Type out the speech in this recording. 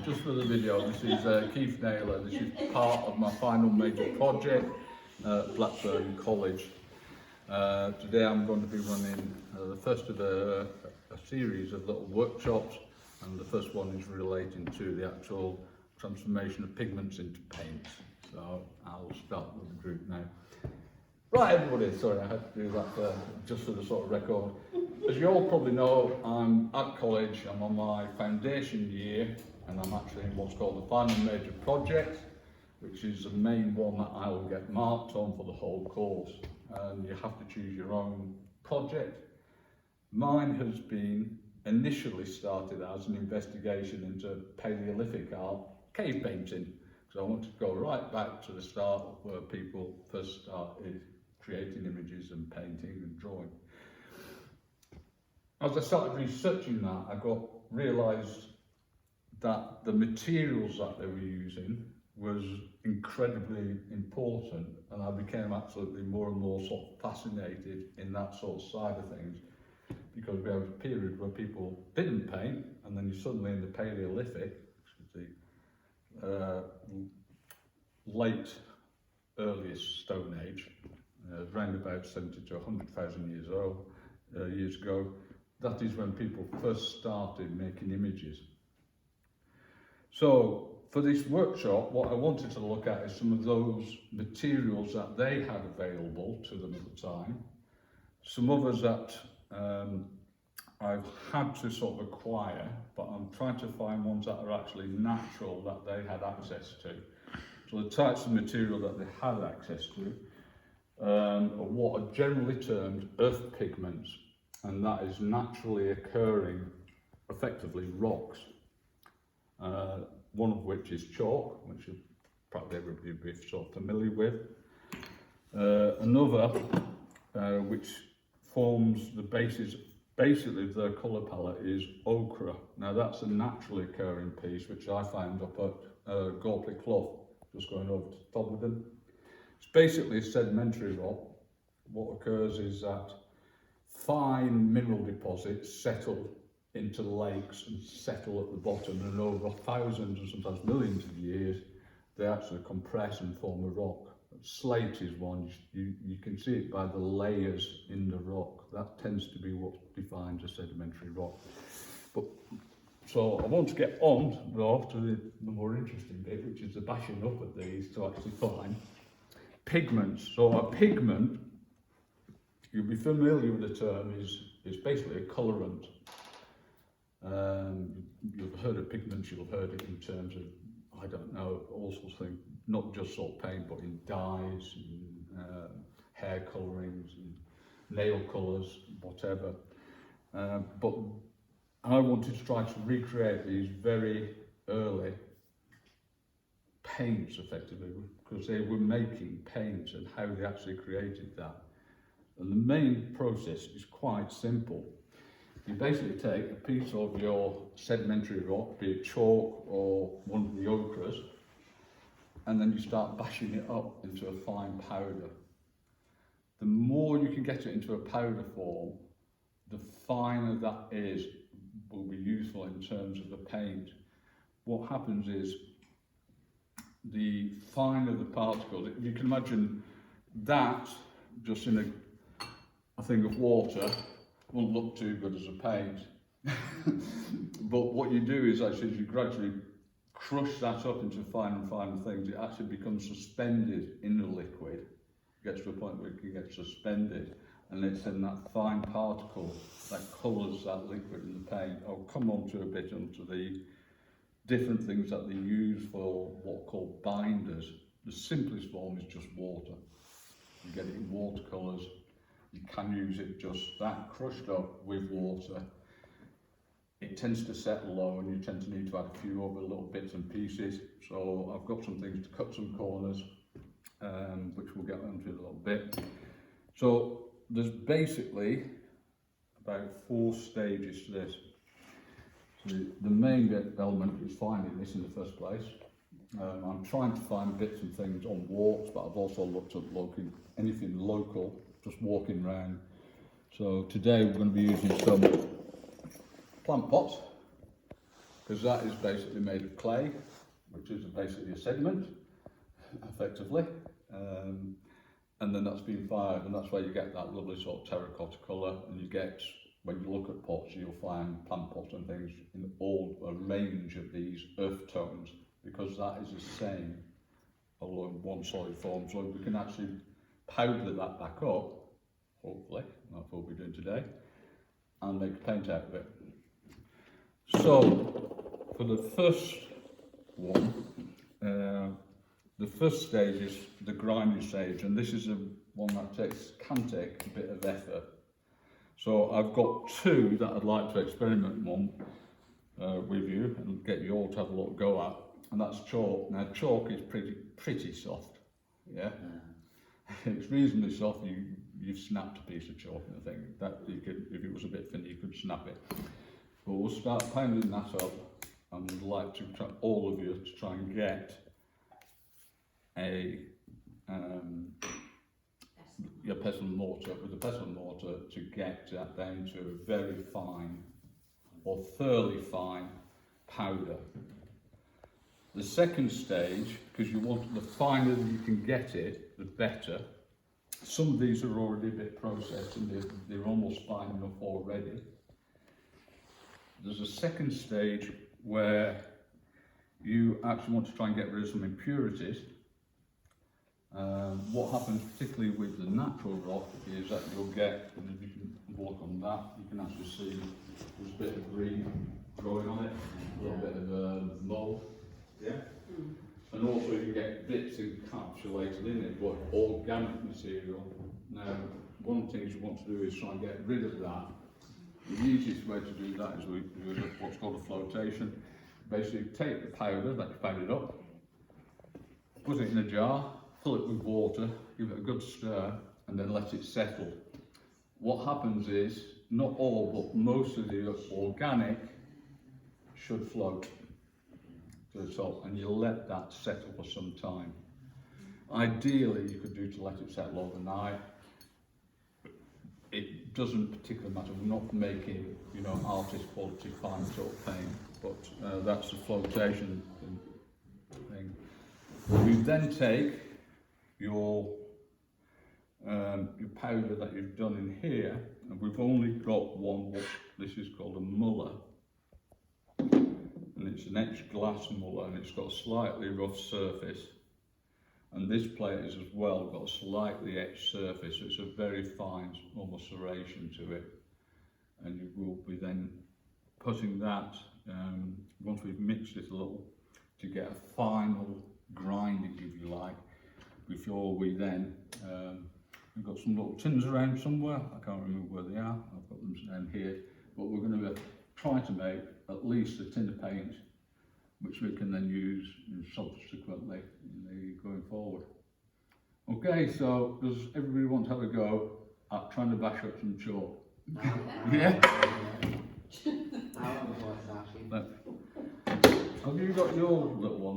just for the video, this is Keith Naylor. This is part of my final major project at Blackburn College. Today I'm going to be running the first of a series of little workshops, and the first one is relating to the actual transformation of pigments into paints. So I'll start with the group now. Right, everybody, sorry I had to do that just for the sort of record. As you all probably know, I'm at college, I'm on my foundation year, and I'm actually in what's called the final major project, which is the main one that I will get marked on for the whole course. And you have to choose your own project. Mine has been initially started as an investigation into Paleolithic art, cave painting, because I wanted to go right back to the start of where people first started creating images and painting and drawing. As I started researching that, I realised that the materials that they were using was incredibly important, and I became absolutely more and more sort of fascinated in that sort of side of things, because we have a period where people didn't paint, and then you suddenly in the Paleolithic, which is the earliest Stone Age, around about 70 to 100,000 years ago, that is when people first started making images. So for this workshop, what I wanted to look at is some of those materials that they had available to them at the time, some others that I've had to sort of acquire, but I'm trying to find ones that are actually natural that they had access to. So the types of material that they had access to are what are generally termed earth pigments, and that is naturally occurring, effectively, rocks. One of which is chalk, which probably everybody will be sort of familiar with. Another, which forms the basis, basically of their colour palette, is ochre. Now that's a naturally occurring piece, which I found up at Gorpley Clough, just going over to Todmorden. It's basically a sedimentary rock. What occurs is that fine mineral deposits settle into lakes and settle at the bottom, and over thousands and sometimes millions of years they actually compress and form a rock. Slate is one, you can see it by the layers in the rock. That tends to be what defines a sedimentary rock. But so I want to get on though to the more interesting bit, which is the bashing up of these to actually find pigments. So a pigment, you'll be familiar with the term, is basically a colorant. You've heard of pigments, you'll have heard it in terms of, I don't know, all sorts of things, not just salt paint, but in dyes, and, hair colourings, and nail colours, whatever. But I wanted to try to recreate these very early paints, effectively, because they were making paints and how they actually created that. And the main process is quite simple. You basically take a piece of your sedimentary rock, be it chalk or one of the ochres, and then you start bashing it up into a fine powder. The more you can get it into a powder form, the finer that is, will be useful in terms of the paint. What happens is, the finer the particles, if you can imagine that just in a thing of water, won't look too good as a paint. But what you do is actually, as you gradually crush that up into finer and finer things, it actually becomes suspended in the liquid. It gets to a point where it can get suspended, and it's in that fine particle that colours that liquid in the paint. I'll come on to a bit onto the different things that they use for what are called binders. The simplest form is just water. You get it in watercolours. You can use it just that, crushed up with water. It tends to settle low, and you tend to need to add a few other little bits and pieces. So I've got some things to cut some corners, which we'll get onto in a little bit. So there's basically about 4 stages to this. So the main element is finding this in the first place. I'm trying to find bits and things on walks, but I've also looked at anything local, just walking around. So today we're going to be using some plant pots. because that is basically made of clay, which is basically a sediment, effectively. And then that's been fired, and that's where you get that lovely sort of terracotta colour, and you get, when you look at pots, you'll find plant pots and things in all a range of these earth tones, because that is the same along one solid form. So we can actually powder that back up, hopefully, that's what we're doing today, and make a paint out of it. So for the first one, the first stage is the grinding stage, and this is one that can take a bit of effort. So I've got two that I'd like to experiment on with you and get you all to have a little go at, and that's chalk. Now chalk is pretty soft, yeah. It's reasonably soft. You've snapped a piece of chalk, I think. That you could, if it was a bit thin, you could snap it. But we'll start pounding that up, and we'd like to try, all of you, to try and get a pestle and mortar, with a pestle and mortar, to get that down to a very fine or thoroughly fine powder. The second stage, because you want, the finer you can get it, the better. Some of these are already a bit processed and they're almost fine enough already. There's a second stage where you actually want to try and get rid of some impurities. What happens particularly with the natural rock is that you'll get, and if you can walk on that, you can actually see there's a bit of green growing on it, a little bit of mold. Yeah. And also you get bits encapsulated in it, but organic material. Now, one of the things you want to do is try and get rid of that. The easiest way to do that is we do what's called a flotation. Basically, take the powder that you powdered up, put it in a jar, fill it with water, give it a good stir, and then let it settle. What happens is, not all, but most of the organic should float to the top, and you let that settle for some time. Ideally, you could do to let it settle overnight. It doesn't particularly matter. We're not making, artist quality fine sort of paint, but that's the flotation thing. You then take your powder that you've done in here, and we've only got one. This is called a muller, and it's an etched glass muller, and it's got a slightly rough surface. And this plate has as well got a slightly etched surface, so it's a very fine, almost serration to it. And you will be then putting that, once we've mixed it a little, to get a final grinding, if you like, before we then, we've got some little tins around somewhere, I can't remember where they are, I'll put them down here, but we're going to try to make at least a tin of paint, which we can then use subsequently going forward. Okay, so does everybody want to have a go at trying to bash up some chalk? Yeah? Have you got your little one?